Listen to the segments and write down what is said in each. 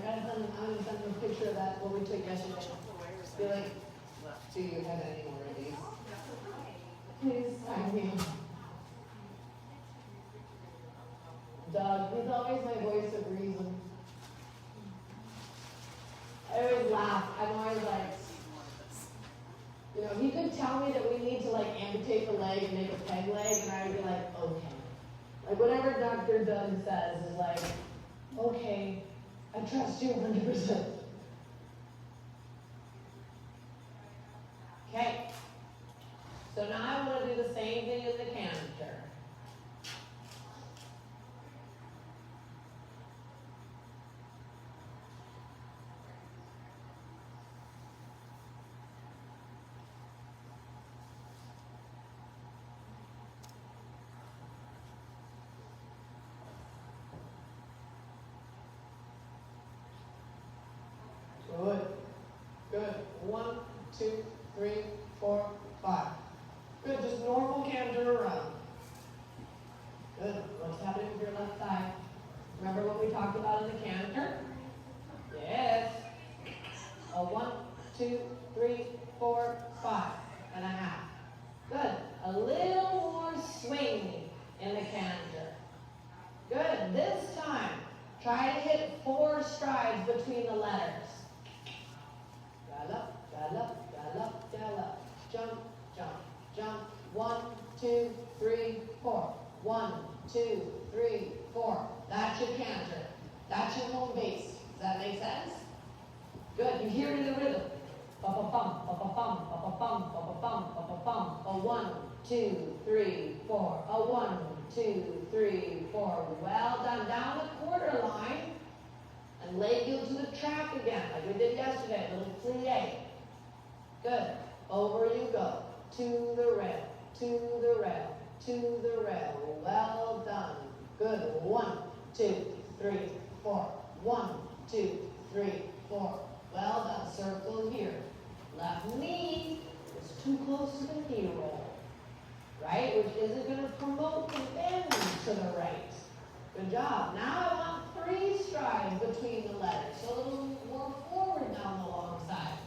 I'm gonna send them a picture of that, what we took yesterday. Be like, do you have any more of these? Please sign me. Doug, he's always my voice of reason. I always laugh. I'm always like, you know, he could tell me that we need to like amputate the leg and make a peg leg, and I would be like, okay. Like whatever Dr. Doug says is like, okay, I trust you 100%. Okay. So now I want to do the same thing in the canister. Good. Good. 1, 2, 3, 4, 5. Good. Just normal canter around. Good. What's happening with your left thigh? Remember what we talked about in the canter? Yes. 1, 2, 3, 4, 5 and a half. Good. A little more swing in the canter. Good. This time, try to hit 4 strides between the letters. Gallop, gallop, gallop, gallop. Jump, jump, jump. 1, 2, 3, 4. 1, 2, 3, 4. That's your canter. That's your home base. Does that make sense? Good. You hear it in the rhythm. Ba-ba-bum, ba-ba-bum, ba-ba-bum, ba-ba-bum, ba-ba-bum. 1, 2, 3, 4. 1, 2, 3, 4. Well done. Down the quarter line. And leg you to the track again, like we did yesterday, a little plie. Good. Over you go. To the rail, to the rail, to the rail. Well done. Good. 1, 2, 3, 4. 1, 2, 3, 4. Well done. Circle here. Left knee is too close to the knee roll. Right? Which isn't going to promote the bend to the right. Good job. Now I want 3 strides between the letters. So a little more forward down the long side.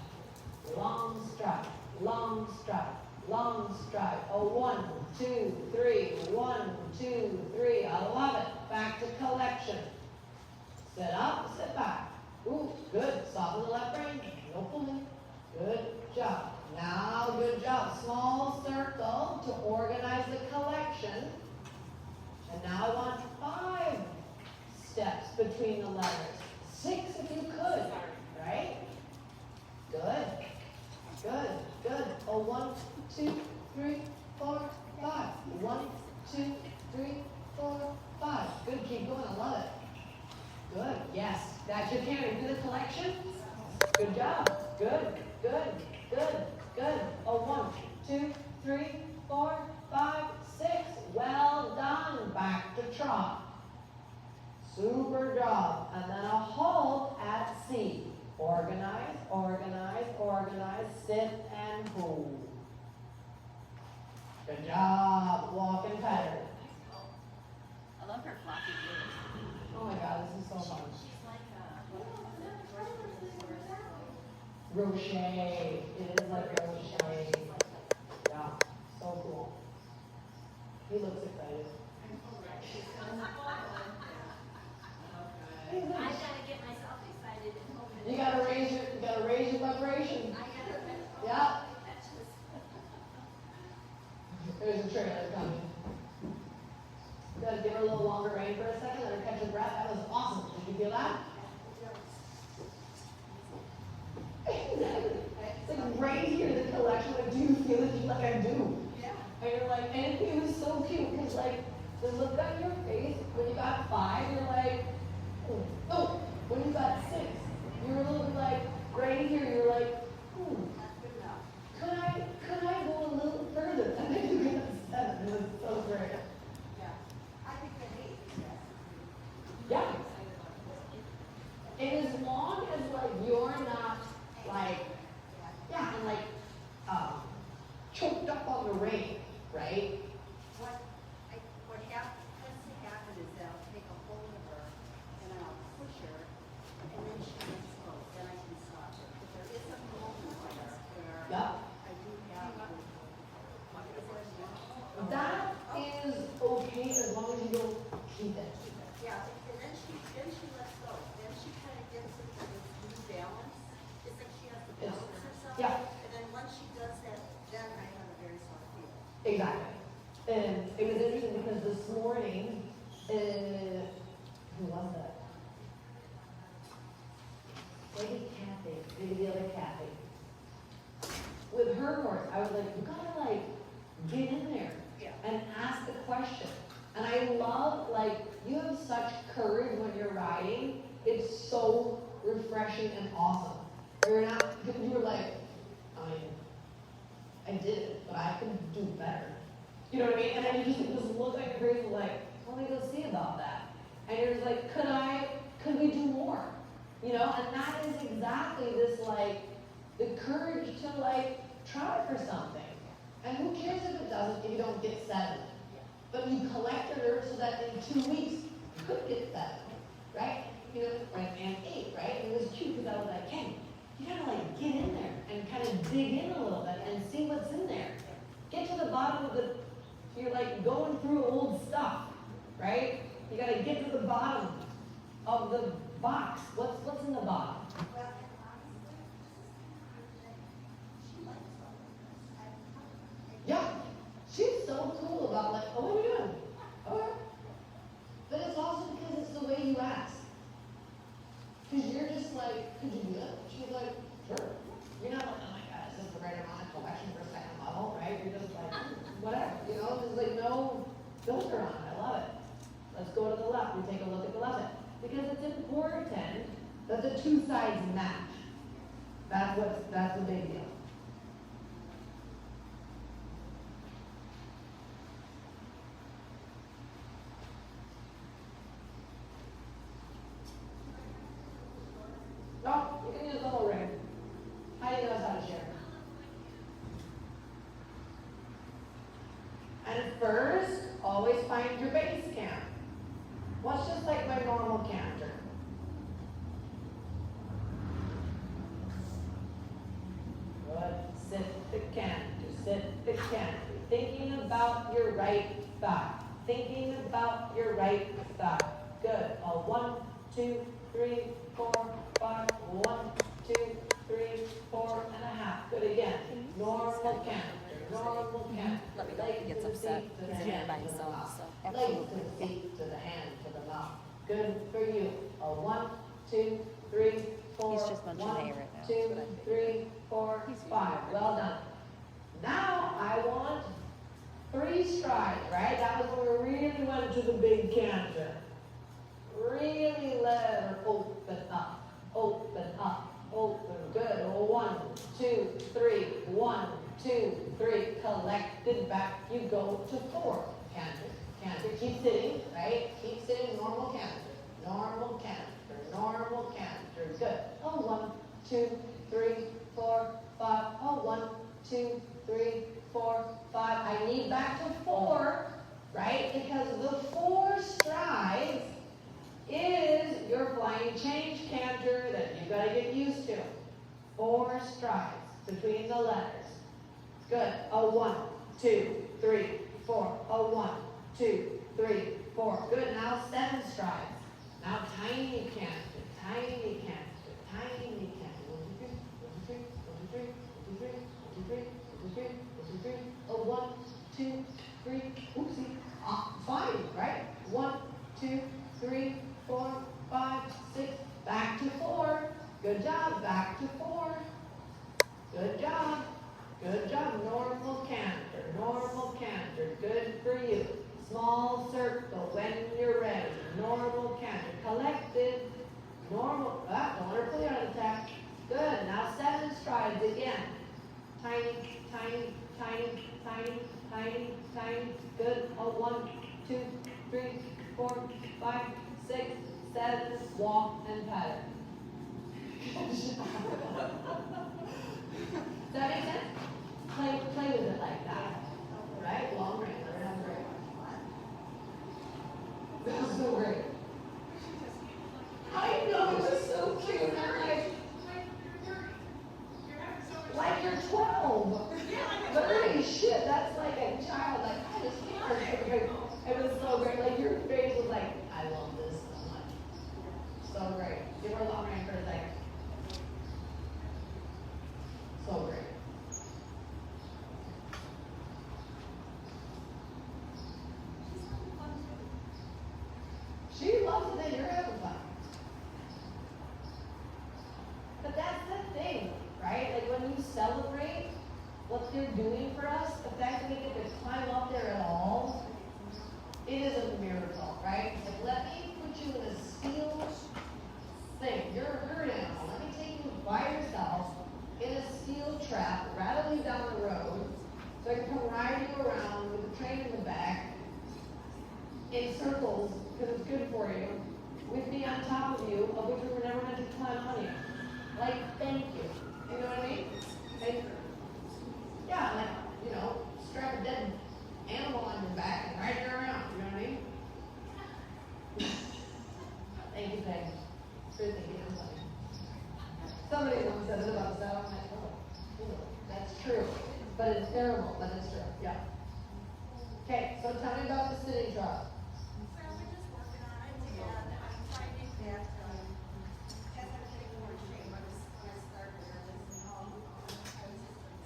Long stride, long stride, long stride. 1, 2, 3. 1, 2, 3. I love it. Back to collection. Sit up, sit back. Ooh, good. Soften the left brain. No pulling. Good job. Now, good job. Small circle to organize the collection. And now I want 5 steps between the letters. 6 if you could, right? Good, good, good. 1, 2, 3, 4, 5. 1, 2, 3, 4, 5. Good, keep going, I love it. Good, yes. That's your canter. Do the collection. Good job. Good, good, good, good. 1, 2, 3, 4, 5, 6. Well done. Back to trot. Super job. And then a halt at C. Organize, organize, organize. Sit and hold. Good job. Walk and pattern. I love her floppy blue. Oh my God, this is so fun. She's like Crochet. It is like crochet. Yeah, so cool. He looks excited. I gotta get myself excited and open it. You gotta raise your vibration. Yeah. There's a trailer coming. Gotta give her a little longer rein for a second, let her catch her breath. That was awesome. Did you feel that? It's like right here, the collection. Like, do you feel it? She's like, I do. Yeah. And you're like, and it was so cute because like the look on your face when you got 5, you're like, oh. When you got 6, you were a little bit like right here. You're like, could I go a little further? And then you got 7. It was so great. Yeah. I think I hate that. Yeah. And as long as like you're not like, yeah, and like choked up on the rein, right? What tends to happen is that I'll take a hold of her and I'll push her, and then she Exactly. And it was interesting because this morning, who was that? Maybe Kathy, maybe the other Kathy. With her horse, I was like, you gotta like get in there and ask the question. And I love, like, you have such courage when you're riding. It's so refreshing and awesome. You're not, you were like, I did it, but I can do better. You know what I mean? And then you just look like a person like, let me go see about that. And you're just like, could we do more? You know, and that is exactly this, like, the courage to, like, try for something. And who cares if it doesn't, if you don't get 7? But you collect the nerves so that in 2 weeks, you could get 7, right? You know, and 8, right? And it was cute because I was like, hey, you gotta, like, get in there and kind of dig in a little bit and see what's in there. Get to the bottom of the, you're, like, going through old stuff, right? You gotta get to the bottom of the box. What's in the bottom? Yeah, she's so cool about like, oh, what are we doing? Okay. But it's also because it's the way you ask. Because you're just like, could you do that? She's like, sure. You're not like, oh my God, is this the right amount of collection for second level, right? You're just like, whatever, you know? There's like no filter on it. I love it. Let's go to the left. We take a look at the left. Because it's important that the 2 sides match. That's the big deal. No, you can use the whole ring. Heidi knows how to share. And first, always find your base camp. What's just like my normal canter? Good. Sit the canter, sit the canter. Thinking about your right thigh. Thinking about your right thigh. Good. 1, 2, 3, 4, 5. 1, 2, 3, 4 and a half. Good again. Normal canter. Normal canter. Let me know if he gets upset. He's here by himself, so Legs to the feet, to the hand, to the mouth. Good for you. 1, 2, 3, 4. He's just munching 1, hay right now. 2, 3, 4, 5. Well done. Now I want 3 strides, right? That was when we really went to the big canter. Really let her open up, open up, open. Good. 1, 2, 3. 1, 2, 3. Collected back. You go to 4. Canter. Canter. Keep sitting, right? Keep sitting. Normal canter. Normal canter. Normal canter. Good. 1, 2, 3, 4, 5. 1, 2, 3, 4, 5. I need back to 4, right? Because the 4 strides is your flying change canter that you gotta get used to. 4 strides between the letters. Good. 1, 2, 3, 4. 1, 2, 3, 4. Good. Now 7 strides. Now tiny canter, tiny canter, tiny canter. 1, 2, 3, 1, 2, 3, 1, 2, 3, 1, 2, 3, 1, 2, 3, 1, 2, 3. 1, 2, 3. Oopsie. 5, right? 1, 2, 3, 4, 5, 6. Back to 4. Good job. Back to 4. Good job. Good job. Normal canter. Normal canter. Good for you. Small circle when you're ready. Normal canter. Collected. Normal. Don't let her pull you out of the attack. Good. Now 7 strides again. Tiny, tiny, tiny, tiny, tiny, tiny. Good. 1, 2, 3, 4, 5, 6, 7. Walk and pattern. Does that make sense? Play with it like that. Right? Long range. Learn great. That was so great. I know, it was so cute. I'm like you're 12. 30, shit, that's like a child. Like, I just can't. It was so great. Like, your face was like, I love this so much. So great. Give her a long range for a second. celebrate what they're doing for us, the fact that we get to climb up there at all, it is a miracle, right? Like, let me put you in a steel thing. You're a herd animal. Let me take you by yourself in a steel trap, rattle you down the road, so I can come ride you around with a train in the back, in circles, because it's good for you, with me on top of you, of which we were never meant to climb on you. Like, thank you. You know what I mean? And, yeah, like, you know, strap a dead animal on your back and ride you around. You know what I mean? Thank you, Peg. For thinking I'm funny. Somebody once said it about that. I'm like, oh, that's true. But it's terrible, but it's true. Yeah. Okay, so tell me about the sitting trot. Well, we're just working on it, and I'm finding that, as I'm getting more in shape, when I started there, I was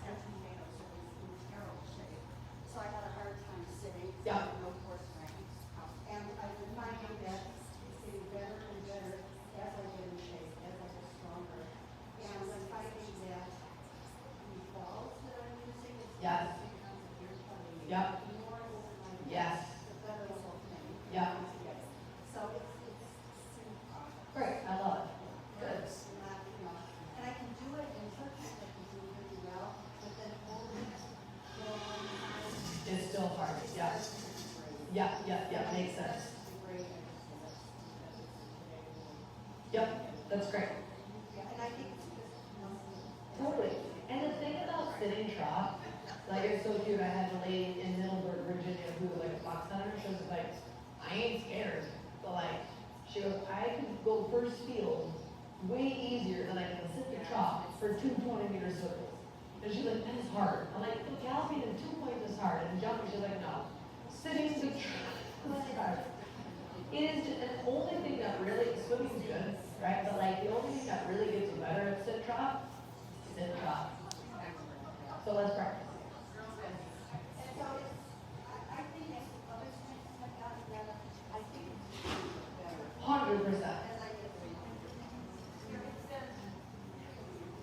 at tomatoes, so it was in terrible shape. So I had a hard time sitting, Yeah. no core strength. And I've been finding that it's getting better and better as I get in shape, as I get stronger. And I'm finding that the balls that I'm using, it's Yes. becomes a you're telling me. Yep. The more over my Yes. the better the whole thing. Yep. So it's Great, I love it. Good. it's not, you know, and I can do it in churches, I can do it really well, but then holding it, It's still hard. Yeah. Yeah, makes sense. Yep, that's great. Yeah, and I think it's just, Totally. And the thing about sitting trot, like it's so cute. I had a lady in Middleburg, Virginia, who was like a box hunter. She was like, I ain't scared, but like, she goes, I could go first field way easier than I can sit the trot for 2 20-meter circles. And she's like, that is hard. I'm like, but galloping in 2 points is hard. And jumping, she's like, no. Sitting the trot is hard. It is just, and the only thing that really, swimming is good, right? But like, the only thing that really gets you better at sit trot, sit trot. So let's practice. and so it's, I think as other strengths have gotten better, I think it's better 100%. as I get older. There has been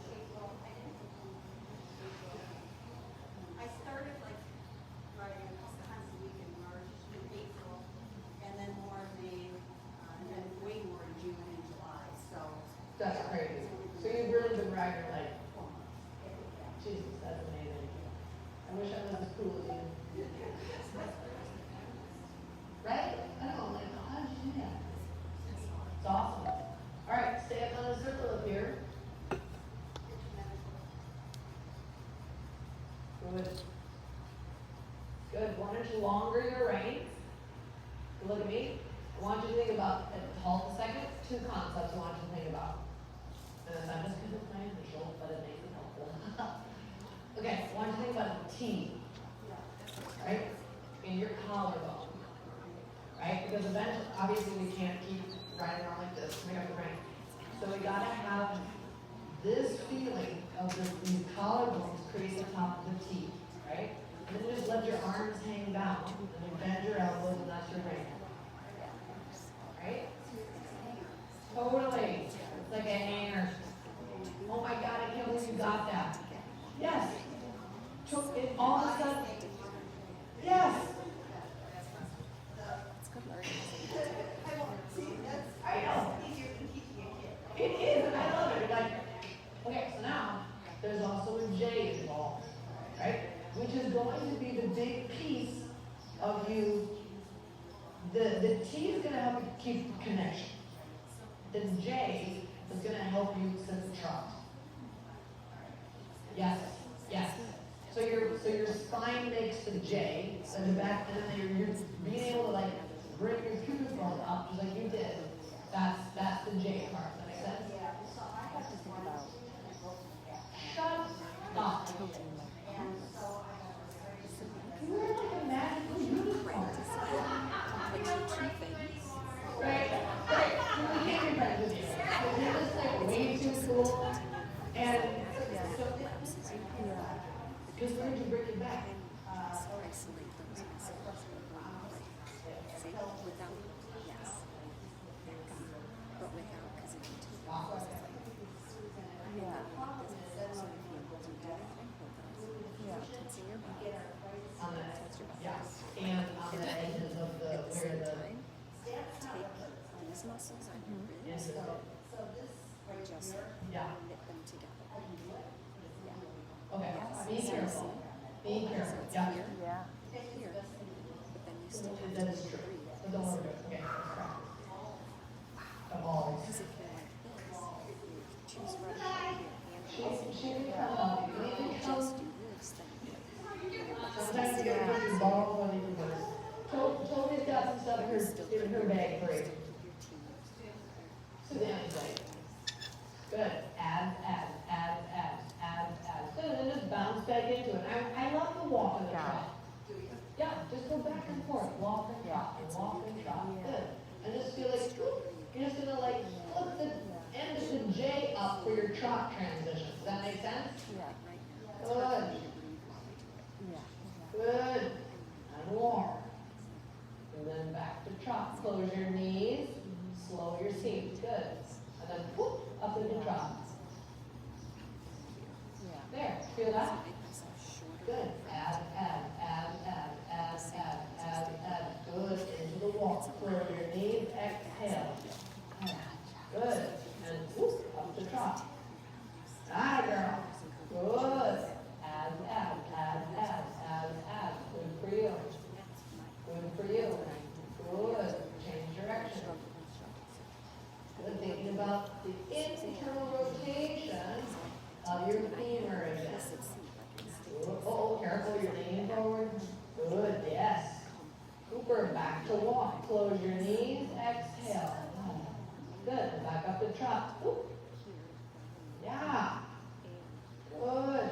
shape well, I didn't I started like riding a couple times a week in March, in April, and then more in May, and then way more in June and July, so. That's crazy. So you've really been riding like, Jesus, that's amazing. I wish I was as cool as you. Right? I know, I'm like, how did you do that? It's awesome. All right, stay up on the circle up here. Good. Good. 1 inch longer your reins. Look at me. I want you to think about, hold a second, 2 concepts I want you to think about. And I'm just because it's my initial, but it makes it helpful. Okay, I want you to think about the T, right? In your collarbone, right? Because eventually, obviously we can't keep riding around like this, we have to rank. So we gotta have this feeling of these collarbones create the top of the T, right? And then just let your arms hang down, and then bend your elbows, and that's your rank. Right? Totally. It's like a hanger. Oh my God, I can't believe you got that. Yes. Took it all of a sudden. Yes. It's good learning. I know. Easier than teaching a kid. It is, and I love it. Like, okay, so now there's also a J involved, right? Which is going to be the big piece of you. The T is going to help you keep the connection. The J is going to help you set the trot. Yes, yes. So your spine makes the J, and the back, and then you're being able to like bring your pubic bone up, just like you did. That's the J part. Does that make sense? Yeah, so I have to Think about Shut up. tilting my and so I have a very You're like a magical unicorn. like two things. Right? Right. We can't be friends with you. Because you're just like way too cool. And so, Yeah. because where did you break it back? Isolate those muscles. See, without, yes. But without, because if you take it, it's like, yeah, so if you hold it down, Yeah. knit them together. Yeah. Okay, Yes. be So careful. see? Be So careful. it's Yeah. here, Yeah. here, but then you still have That to is true. breathe. But don't worry about it. Okay. Come on. Because if you're like this, you choose right here and She can come on. You need to come. just do this, then your butt Sometimes you gotta do borrow one even worse. Toby's got some stuff in her bag for you. Sit down, Jay. Good. Add. Good, and then just bounce back into it. I love the walk and the trot. Yeah, just go back and forth, walk and trot, and walk and trot. Good. And just feel like, whoop, you're just gonna like flip the end of the J up for your trot transition. Does that make sense? Yeah. Good. Yeah. Good. And warm. And then back to trot. Close your knees. Slow your seat. Good. And then whoop, up into trot. Yeah. There. Feel that? Make myself shorter. Good. Add. Good. Into the walk. Close your knees. Exhale. Good. And whoop, up to trot. Aye, girl. Good. Add. Good for you. Good for you. Good. Change direction. Good. Thinking about the internal rotation of your femur again. Oh, careful, you're leaning forward. Good, yes. Cooper, back to walk. Close your knees, exhale. Good, back up to trot. Oop. Yeah. Good.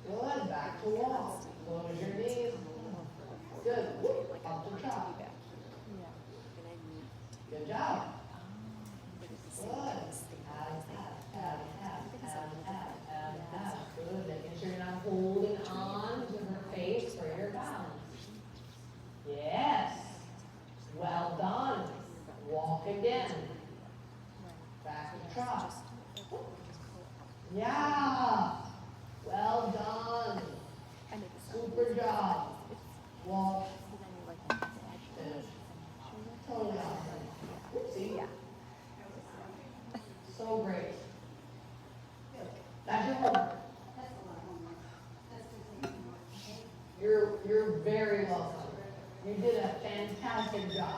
Good, back to walk. Close your knees. Good, whoop, up to trot. Yeah. Good job. Good. Add. Good, making sure you're not holding on to her face for your balance. Yes. Well done. Walk again. Back to trot. Yeah. Well done. Super job. Walk. Finish. Totally awesome. See? So great. That's your homework. You're very welcome. You did a fantastic job.